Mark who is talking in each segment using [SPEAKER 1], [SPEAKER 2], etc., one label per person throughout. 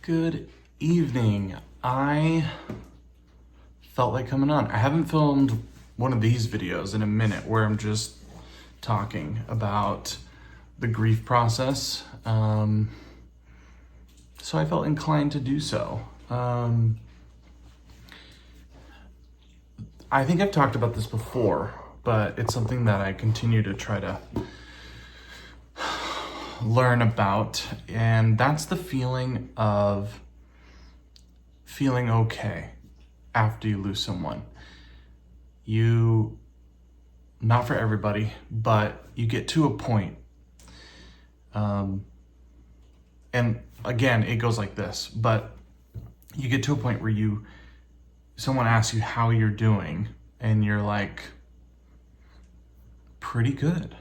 [SPEAKER 1] Good evening. I felt like coming on. I haven't filmed one of these videos in a minute where I'm just talking about the grief process. So I felt inclined to do so. I think I've talked about this before, but it's something that I continue to try to learn about, and that's the feeling of feeling okay after you lose someone. Not for everybody, but you get to a point, and again, it goes like this, but you get to a point where someone asks you how you're doing, and you're like, pretty good.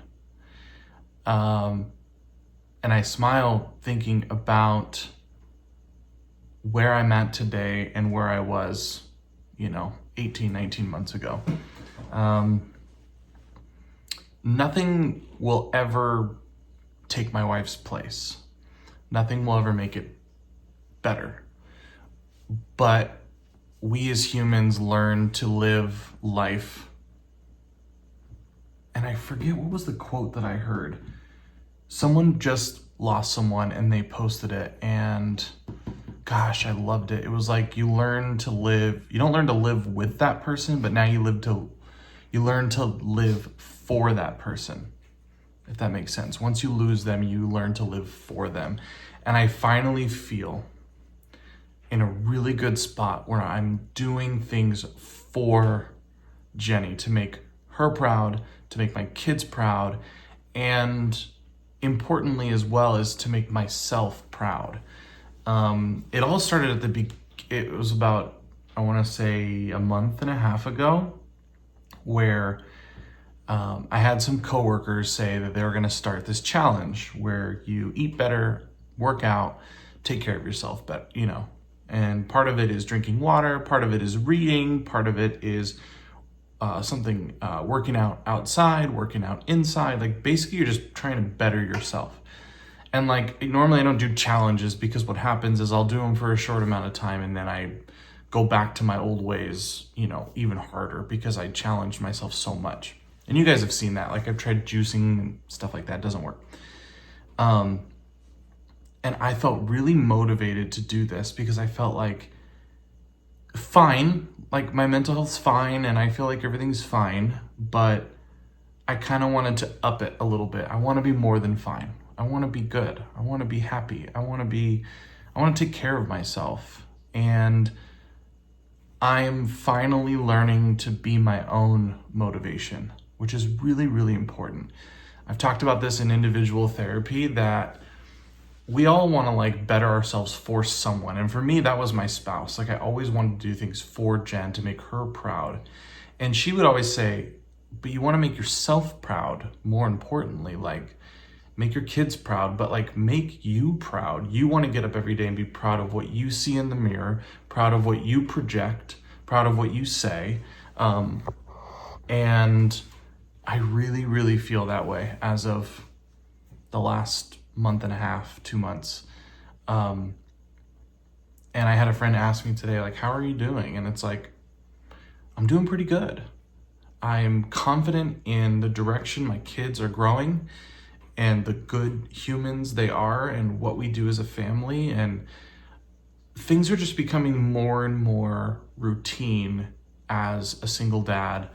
[SPEAKER 1] And I smile thinking about where I'm at today and where I was, 18, 19 months ago. Nothing will ever take my wife's place. Nothing will ever make it better. But we as humans learn to live life. And I forget, what was the quote that I heard? Someone just lost someone and they posted it, and gosh, I loved it. It was like, you don't learn to live with that person, but now you learn to live for that person, if that makes sense. Once you lose them, you learn to live for them. And I finally feel in a really good spot where I'm doing things for Jenny, to make her proud, to make my kids proud, and importantly as well as to make myself proud. It all started it was about, I want to say, a month and a half ago, where I had some coworkers say that they were going to start this challenge where you eat better, work out, take care of yourself better, and part of it is drinking water, part of it is reading, part of it is working out outside, working out inside. Like, basically you're just trying to better yourself. And normally I don't do challenges, because what happens is I'll do them for a short amount of time and then I go back to my old ways, even harder, because I challenged myself so much. And you guys have seen that. I've tried juicing and stuff like that. It doesn't work. And I felt really motivated to do this because I felt fine, my mental health's fine, and I feel like everything's fine, but I kind of wanted to up it a little bit. I want to be more than fine. I want to be good. I want to be happy. I want to take care of myself. And I'm finally learning to be my own motivation, which is really, really important. I've talked about this in individual therapy, that we all want to better ourselves for someone. And for me, that was my spouse. I always wanted to do things for Jen to make her proud. And she would always say, but you want to make yourself proud, more importantly, make your kids proud, but make you proud. You want to get up every day and be proud of what you see in the mirror, proud of what you project, proud of what you say. And I really, really feel that way as of the last month and a half, 2 months. And I had a friend ask me today, how are you doing? And it's I'm doing pretty good. I'm confident in the direction my kids are growing and the good humans they are and what we do as a family. And things are just becoming more and more routine as a single dad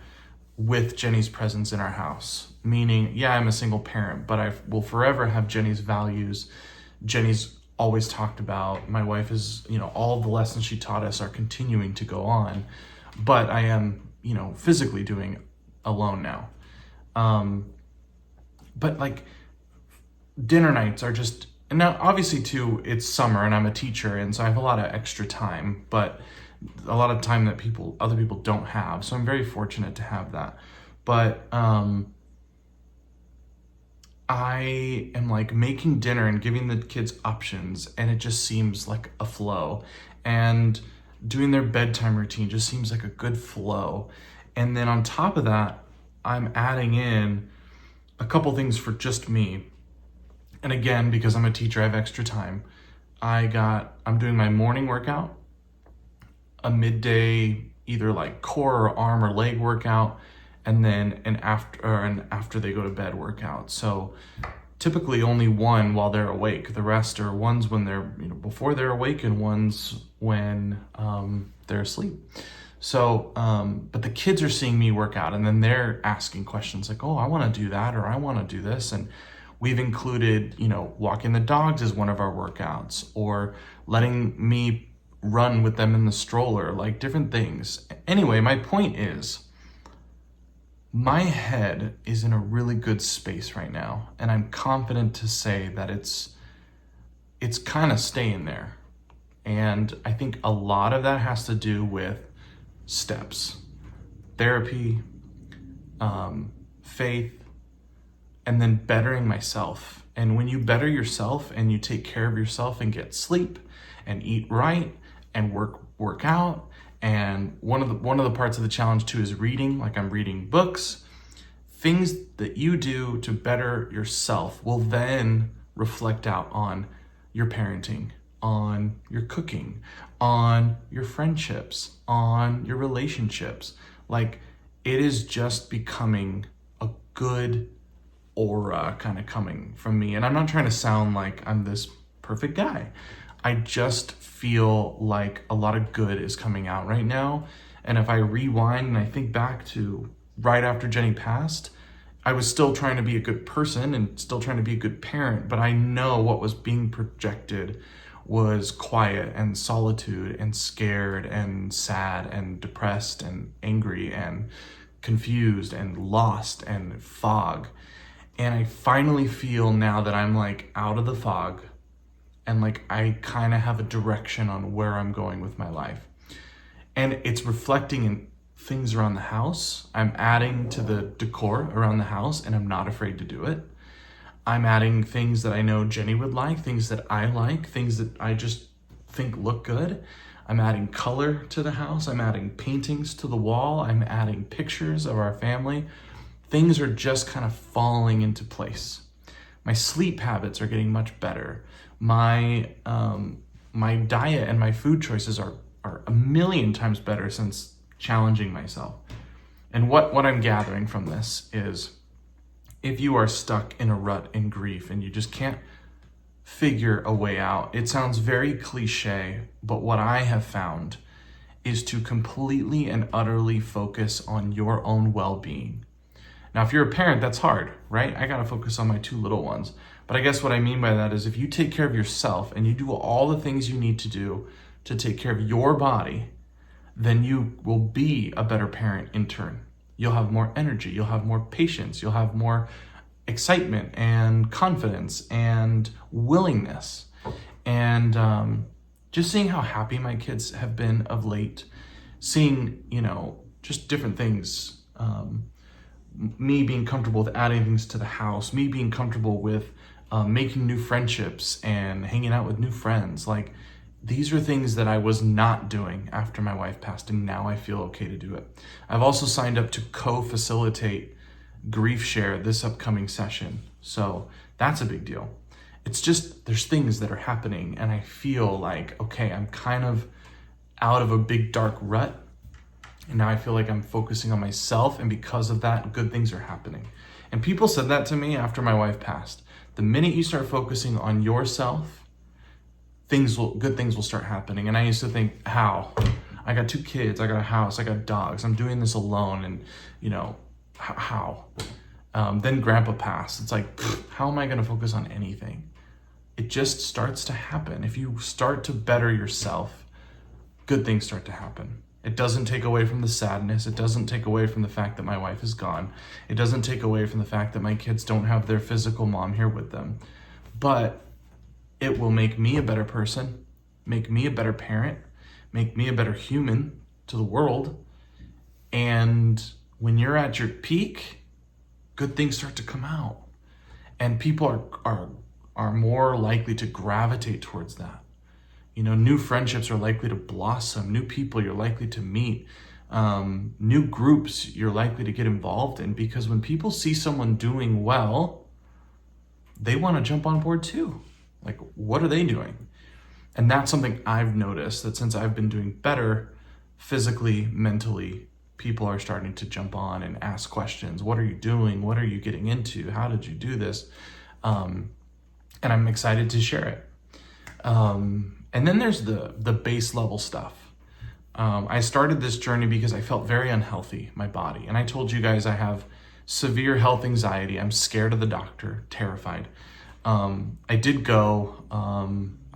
[SPEAKER 1] with Jenny's presence in our house. Meaning, yeah, I'm a single parent, but I will forever have Jenny's values. Jenny's always talked about. My wife is, all of the lessons she taught us are continuing to go on, but I am, physically doing alone now. But dinner nights are just, and now obviously too, it's summer and I'm a teacher, and so I have a lot of extra time, but a lot of time that other people don't have. So I'm very fortunate to have that. But I am making dinner and giving the kids options, and it just seems like a flow. And doing their bedtime routine just seems like a good flow. And then on top of that, I'm adding in a couple things for just me. And again, because I'm a teacher, I have extra time. I'm doing my morning workout, a midday, either like core or arm or leg workout, and then an after they go to bed workout. So typically only one while they're awake. The rest are ones when they're, before they're awake, and ones when they're asleep. So, but the kids are seeing me work out, and then they're asking questions like, oh, I want to do that, or I want to do this. And we've included, walking the dogs as one of our workouts, or letting me run with them in the stroller, like different things. Anyway, my point is, my head is in a really good space right now, and I'm confident to say that it's kind of staying there. And I think a lot of that has to do with steps, therapy, faith, and then bettering myself. And when you better yourself and you take care of yourself and get sleep and eat right and work out, and one of the parts of the challenge too is reading, like I'm reading books. Things that you do to better yourself will then reflect out on your parenting, on your cooking, on your friendships, on your relationships. Like, it is just becoming a good aura kind of coming from me. And I'm not trying to sound like I'm this perfect guy. I just feel like a lot of good is coming out right now. And if I rewind and I think back to right after Jenny passed, I was still trying to be a good person and still trying to be a good parent, but I know what was being projected was quiet and solitude and scared and sad and depressed and angry and confused and lost and fog. And I finally feel now that I'm like out of the fog, and like I kind of have a direction on where I'm going with my life. And it's reflecting in things around the house. I'm adding to the decor around the house, and I'm not afraid to do it. I'm adding things that I know Jenny would like, things that I like, things that I just think look good. I'm adding color to the house. I'm adding paintings to the wall. I'm adding pictures of our family. Things are just kind of falling into place. My sleep habits are getting much better. My diet and my food choices are a million times better since challenging myself. And what I'm gathering from this is, if you are stuck in a rut in grief and you just can't figure a way out, it sounds very cliche, but what I have found is to completely and utterly focus on your own well-being. Now, if you're a parent, that's hard, right? I gotta focus on my two little ones. But I guess what I mean by that is, if you take care of yourself and you do all the things you need to do to take care of your body, then you will be a better parent in turn. You'll have more energy, you'll have more patience, you'll have more excitement and confidence and willingness. And just seeing how happy my kids have been of late, seeing, just different things, me being comfortable with adding things to the house, me being comfortable with making new friendships and hanging out with new friends. Like, these are things that I was not doing after my wife passed, and now I feel okay to do it. I've also signed up to co-facilitate Grief Share this upcoming session. So that's a big deal. It's just, there's things that are happening, and I feel like, okay, I'm kind of out of a big dark rut, and now I feel like I'm focusing on myself, and because of that, good things are happening. And people said that to me after my wife passed. The minute you start focusing on yourself, good things will start happening. And I used to think, how? I got 2 kids, I got a house, I got dogs, I'm doing this alone, and how? Then grandpa passed. It's like, how am I gonna focus on anything? It just starts to happen. If you start to better yourself, good things start to happen. It doesn't take away from the sadness. It doesn't take away from the fact that my wife is gone. It doesn't take away from the fact that my kids don't have their physical mom here with them. But it will make me a better person, make me a better parent, make me a better human to the world. And when you're at your peak, good things start to come out. And people are more likely to gravitate towards that. New friendships are likely to blossom. New people you're likely to meet. New groups you're likely to get involved in, because when people see someone doing well, they want to jump on board too. Like, what are they doing? And that's something I've noticed, that since I've been doing better physically, mentally, people are starting to jump on and ask questions. What are you doing? What are you getting into? How did you do this? And I'm excited to share it. And then there's the base level stuff. I started this journey because I felt very unhealthy, my body. And I told you guys I have severe health anxiety. I'm scared of the doctor, terrified. I did go,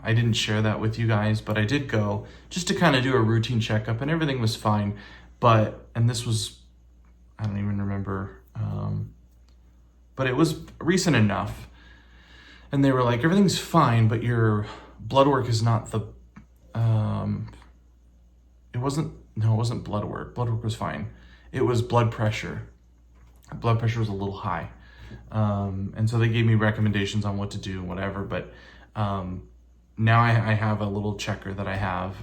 [SPEAKER 1] I didn't share that with you guys, but I did go just to kind of do a routine checkup, and everything was fine. And this was, I don't even remember, but it was recent enough. And they were like, everything's fine, but your blood work is not it wasn't blood work. Blood work was fine. It was blood pressure. Blood pressure was a little high. And so they gave me recommendations on what to do and whatever, but now I have a little checker that I have.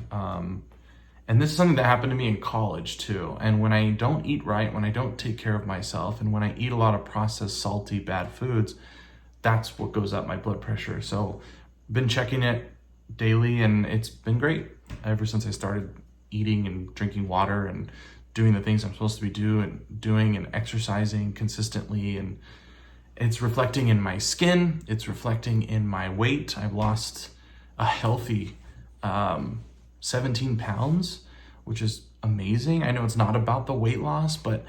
[SPEAKER 1] And this is something that happened to me in college too. And when I don't eat right, when I don't take care of myself, and when I eat a lot of processed, salty, bad foods, that's what goes up my blood pressure. So been checking it daily, and it's been great ever since I started eating and drinking water and doing the things I'm supposed to be doing and exercising consistently. And it's reflecting in my skin. It's reflecting in my weight. I've lost a healthy 17 pounds, which is amazing. I know it's not about the weight loss, but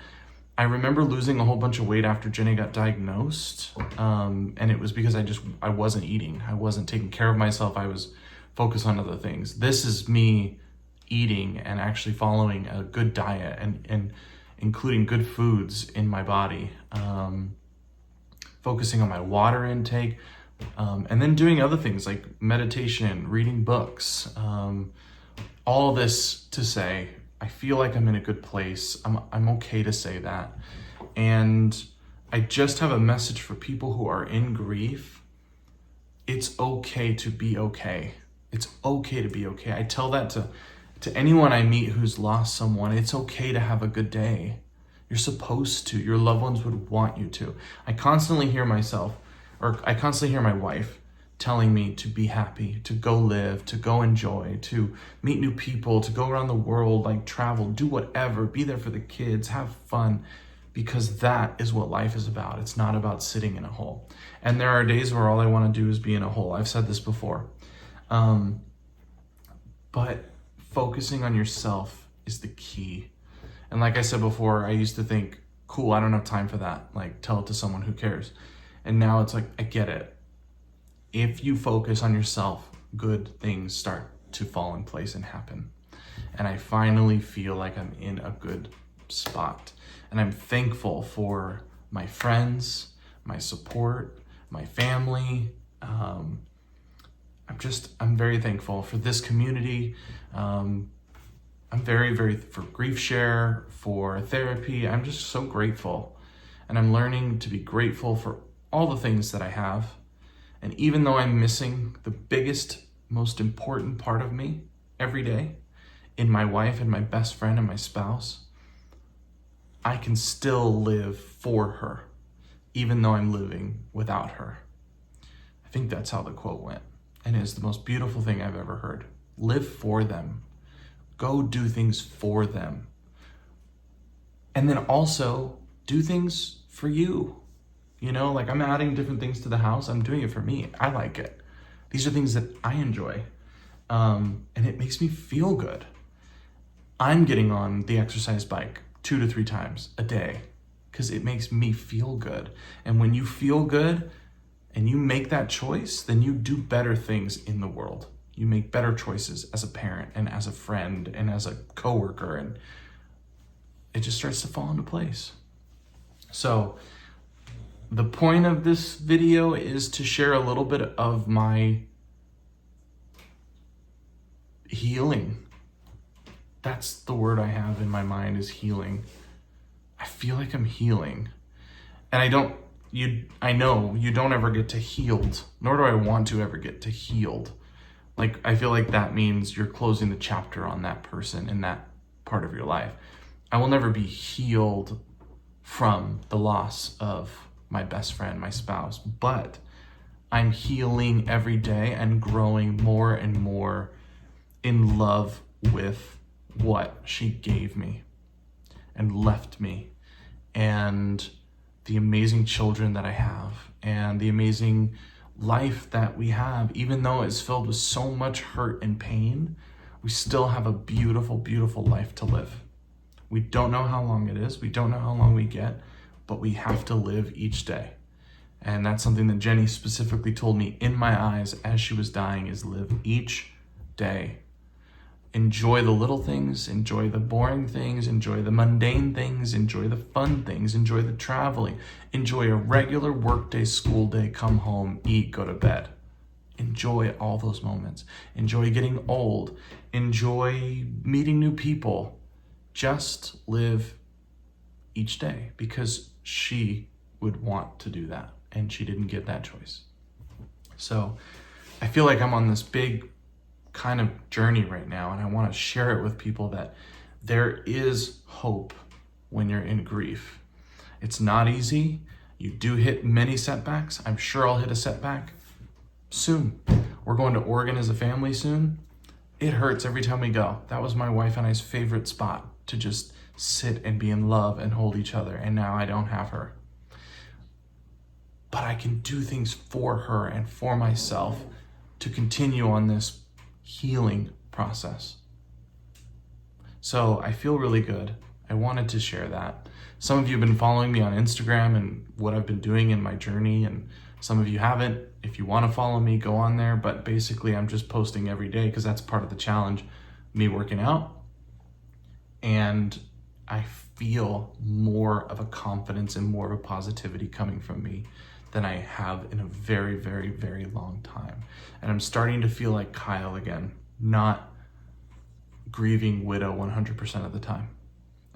[SPEAKER 1] I remember losing a whole bunch of weight after Jenny got diagnosed. And it was because I wasn't eating. I wasn't taking care of myself. I was focused on other things. This is me eating and actually following a good diet and including good foods in my body. Focusing on my water intake, and then doing other things like meditation, reading books. All this to say, I feel like I'm in a good place. I'm okay to say that. And I just have a message for people who are in grief. It's okay to be okay. It's okay to be okay. I tell that to anyone I meet who's lost someone. It's okay to have a good day. You're supposed to. Your loved ones would want you to. I constantly hear my wife telling me to be happy, to go live, to go enjoy, to meet new people, to go around the world, like travel, do whatever, be there for the kids, have fun, because that is what life is about. It's not about sitting in a hole. And there are days where all I want to do is be in a hole. I've said this before. But focusing on yourself is the key. And like I said before, I used to think, cool, I don't have time for that. Like, tell it to someone, who cares? And now it's like, I get it. If you focus on yourself, good things start to fall in place and happen. And I finally feel like I'm in a good spot. And I'm thankful for my friends, my support, my family. I'm very thankful for this community. I'm very, very for Grief Share, for therapy. I'm just so grateful. And I'm learning to be grateful for all the things that I have. And even though I'm missing the biggest, most important part of me every day in my wife and my best friend and my spouse, I can still live for her, even though I'm living without her. I think that's how the quote went. And it's the most beautiful thing I've ever heard. Live for them. Go do things for them. And then also do things for you. You know, like I'm adding different things to the house. I'm doing it for me. I like it. These are things that I enjoy. And it makes me feel good. I'm getting on the exercise bike 2 to 3 times a day because it makes me feel good. And when you feel good and you make that choice, then you do better things in the world. You make better choices as a parent and as a friend and as a coworker, and it just starts to fall into place. So the point of this video is to share a little bit of my healing. That's the word I have in my mind, is healing. I feel like I'm healing. And I know you don't ever get to healed, nor do I want to ever get to healed. Like, I feel like that means you're closing the chapter on that person in that part of your life. I will never be healed from the loss of my best friend, my spouse, but I'm healing every day and growing more and more in love with what she gave me and left me, and the amazing children that I have, and the amazing life that we have. Even though it's filled with so much hurt and pain, we still have a beautiful, beautiful life to live. We don't know how long it is. We don't know how long we get, but we have to live each day. And that's something that Jenny specifically told me in my eyes as she was dying, is live each day. Enjoy the little things, enjoy the boring things, enjoy the mundane things, enjoy the fun things, enjoy the traveling, enjoy a regular workday, school day, come home, eat, go to bed. Enjoy all those moments. Enjoy getting old. Enjoy meeting new people. Just live each day, because she would want to do that, and she didn't get that choice. So I feel like I'm on this big kind of journey right now, and I want to share it with people that there is hope when you're in grief. It's not easy. You do hit many setbacks. I'm sure I'll hit a setback soon. We're going to Oregon as a family soon. It hurts every time we go. That was my wife and I's favorite spot, to just sit and be in love and hold each other, and now I don't have her. But I can do things for her and for myself to continue on this healing process. So I feel really good. I wanted to share that. Some of you have been following me on Instagram and what I've been doing in my journey, and some of you haven't. If you want to follow me, go on there. But basically, I'm just posting every day because that's part of the challenge, me working out. And I feel more of a confidence and more of a positivity coming from me than I have in a very, very, very long time. And I'm starting to feel like Kyle again, not grieving widow 100% of the time.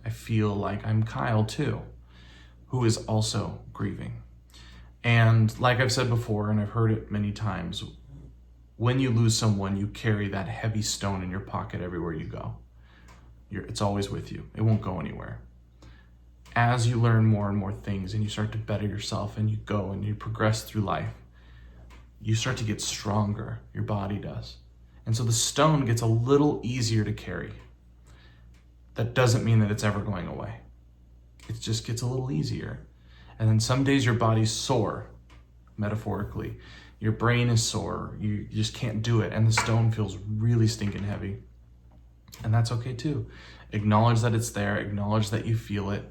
[SPEAKER 1] I feel like I'm Kyle too, who is also grieving. And like I've said before, and I've heard it many times, when you lose someone, you carry that heavy stone in your pocket everywhere you go. It's always with you. It won't go anywhere. As you learn more and more things and you start to better yourself and you go and you progress through life, you start to get stronger. Your body does. And so the stone gets a little easier to carry. That doesn't mean that it's ever going away. It just gets a little easier. And then some days your body's sore, metaphorically. Your brain is sore. You just can't do it. And the stone feels really stinking heavy. And that's okay too. Acknowledge that it's there. Acknowledge that you feel it.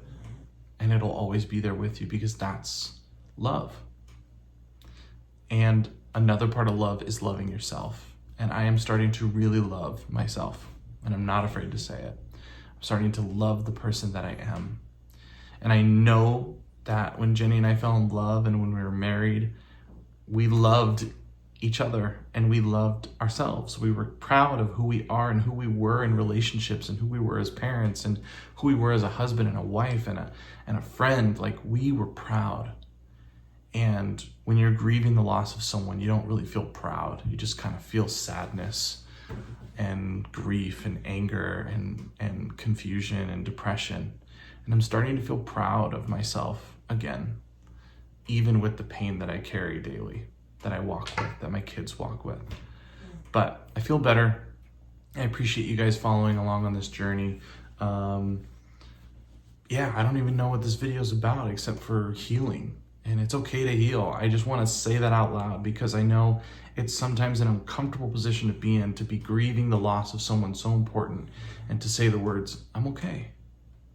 [SPEAKER 1] And it'll always be there with you, because that's love. And another part of love is loving yourself. And I am starting to really love myself. And I'm not afraid to say it. I'm starting to love the person that I am. And I know that when Jenny and I fell in love and when we were married, we loved each other and we loved ourselves. We were proud of who we are and who we were in relationships and who we were as parents and who we were as a husband and a wife and a friend. Like, we were proud. And when you're grieving the loss of someone, you don't really feel proud. You just kind of feel sadness and grief and anger and confusion and depression. And I'm starting to feel proud of myself again, even with the pain that I carry daily, that I walk with, that my kids walk with. But I feel better. I appreciate you guys following along on this journey. I don't even know what this video is about except for healing. And it's okay to heal. I just want to say that out loud, because I know it's sometimes an uncomfortable position to be in, to be grieving the loss of someone so important, and to say the words, I'm okay.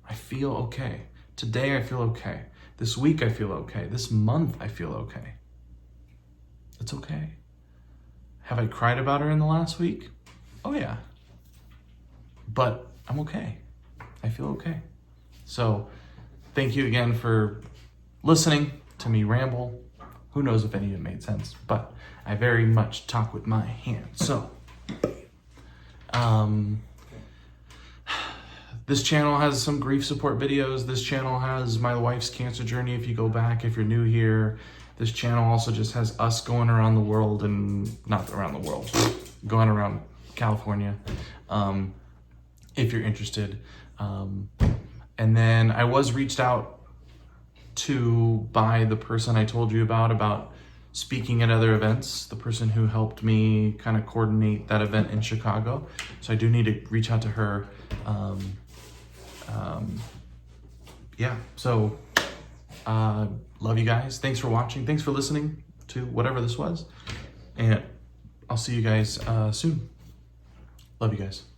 [SPEAKER 1] I feel okay. Today I feel okay. This week I feel okay. This month I feel okay. It's okay. Have I cried about her in the last week? Oh yeah. But I'm okay. I feel okay. So thank you again for listening to me ramble. Who knows if any of it made sense, but I very much talk with my hands. So this channel has some grief support videos. This channel has my wife's cancer journey. If you go back, if you're new here, this channel also just has us going around the world, and not around the world, going around California, if you're interested. And then I was reached out to by the person I told you about speaking at other events, the person who helped me kind of coordinate that event in Chicago. So I do need to reach out to her. Yeah, so love you guys. Thanks for watching. Thanks for listening to whatever this was. And I'll see you guys soon. Love you guys.